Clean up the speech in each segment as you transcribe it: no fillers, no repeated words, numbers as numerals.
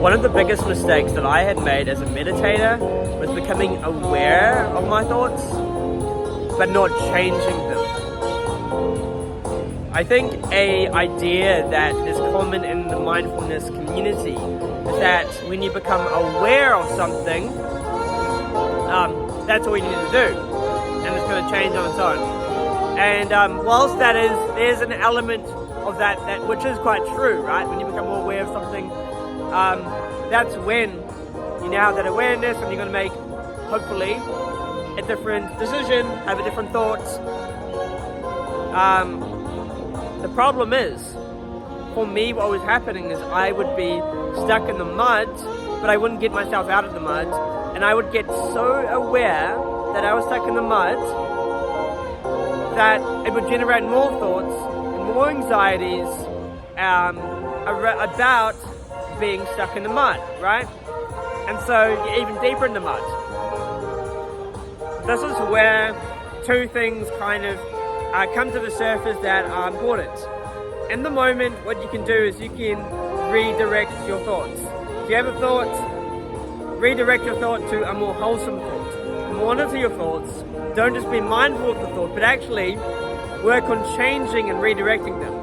One of the biggest mistakes that I had made as a meditator was becoming aware of my thoughts, but not changing them. I think an idea that is common in the mindfulness community is that when you become aware of something, that's all you need to do, and it's going to change on its own. And whilst there's an element of that which is quite true, right? When you become more aware of something, that's when you now have that awareness, and you're going to make, hopefully, a different decision, have a different thought. The problem is, for me, what was happening is I would be stuck in the mud, but I wouldn't get myself out of the mud, and I would get so aware that I was stuck in the mud that it would generate more thoughts and more anxieties about being stuck in the mud, right? And so you're even deeper in the mud. This is where two things kind of come to the surface that are important. In the moment, what you can do is you can redirect your thoughts. If you have a thought, redirect your thought to a more wholesome thought. Monitor your thoughts. Don't just be mindful of the thought, but actually work on changing and redirecting them.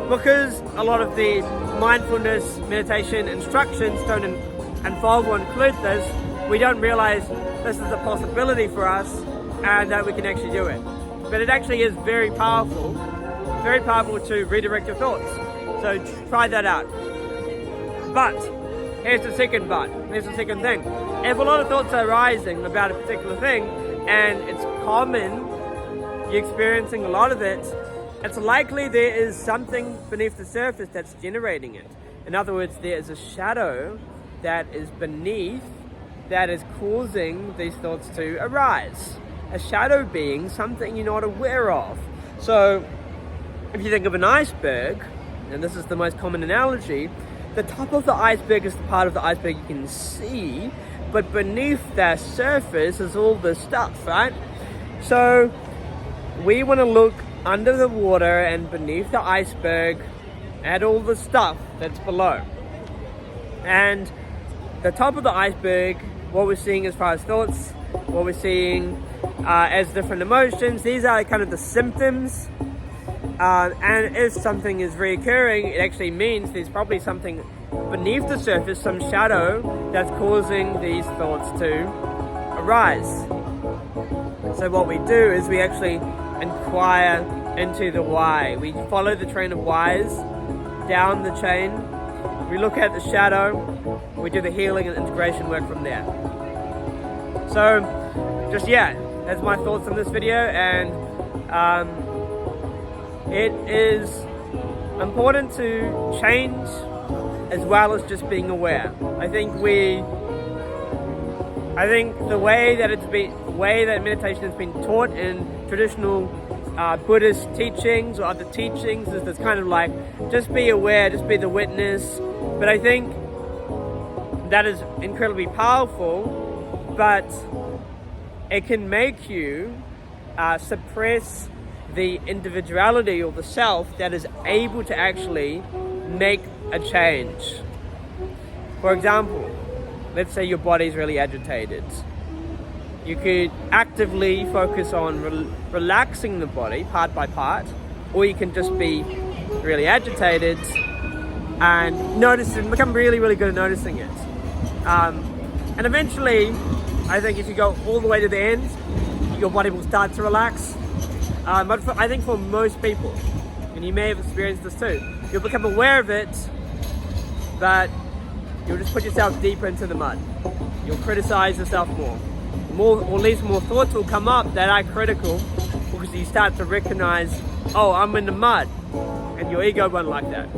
Because a lot of the mindfulness meditation instructions don't involve or include this, we don't realize this is a possibility for us and that we can actually do it. But it actually is very powerful to redirect your thoughts. So try that out. But here's the second thing. If a lot of thoughts are arising about a particular thing, and it's common, you're experiencing a lot of it, it's likely there is something beneath the surface that's generating it. In other words, there is a shadow that is beneath that is causing these thoughts to arise. A shadow being something you're not aware of. So if you think of an iceberg, and this is the most common analogy, the top of the iceberg is the part of the iceberg you can see, but beneath that surface is all this stuff, right? So we want to look under the water and beneath the iceberg at all the stuff that's below. And the top of the iceberg, what we're seeing as far as thoughts, what we're seeing as different emotions, these are kind of the symptoms. And if something is reoccurring, it actually means there's probably something beneath the surface, some shadow that's causing these thoughts to arise. So what we do is we actually inquire into the why. We follow the train of whys down the chain. We look at the shadow. We do the healing and integration work from there. So, that's my thoughts on this video, and it is important to change as well as just being aware. I think the way that meditation has been taught in traditional Buddhist teachings or other teachings is this kind of like, just be aware, just be the witness. But I think that is incredibly powerful, but it can make you suppress the individuality or the self that is able to actually make a change. For example, let's say your body's really agitated. You could actively focus on relaxing the body part by part, or you can just be really agitated and become really, really good at noticing it. And eventually, I think if you go all the way to the end, your body will start to relax. But I think for most people, and you may have experienced this too, you'll become aware of it, but you'll just put yourself deeper into the mud. You'll criticize yourself more, or at least more thoughts will come up that are critical, because you start to recognize, oh, I'm in the mud, and your ego won't like that.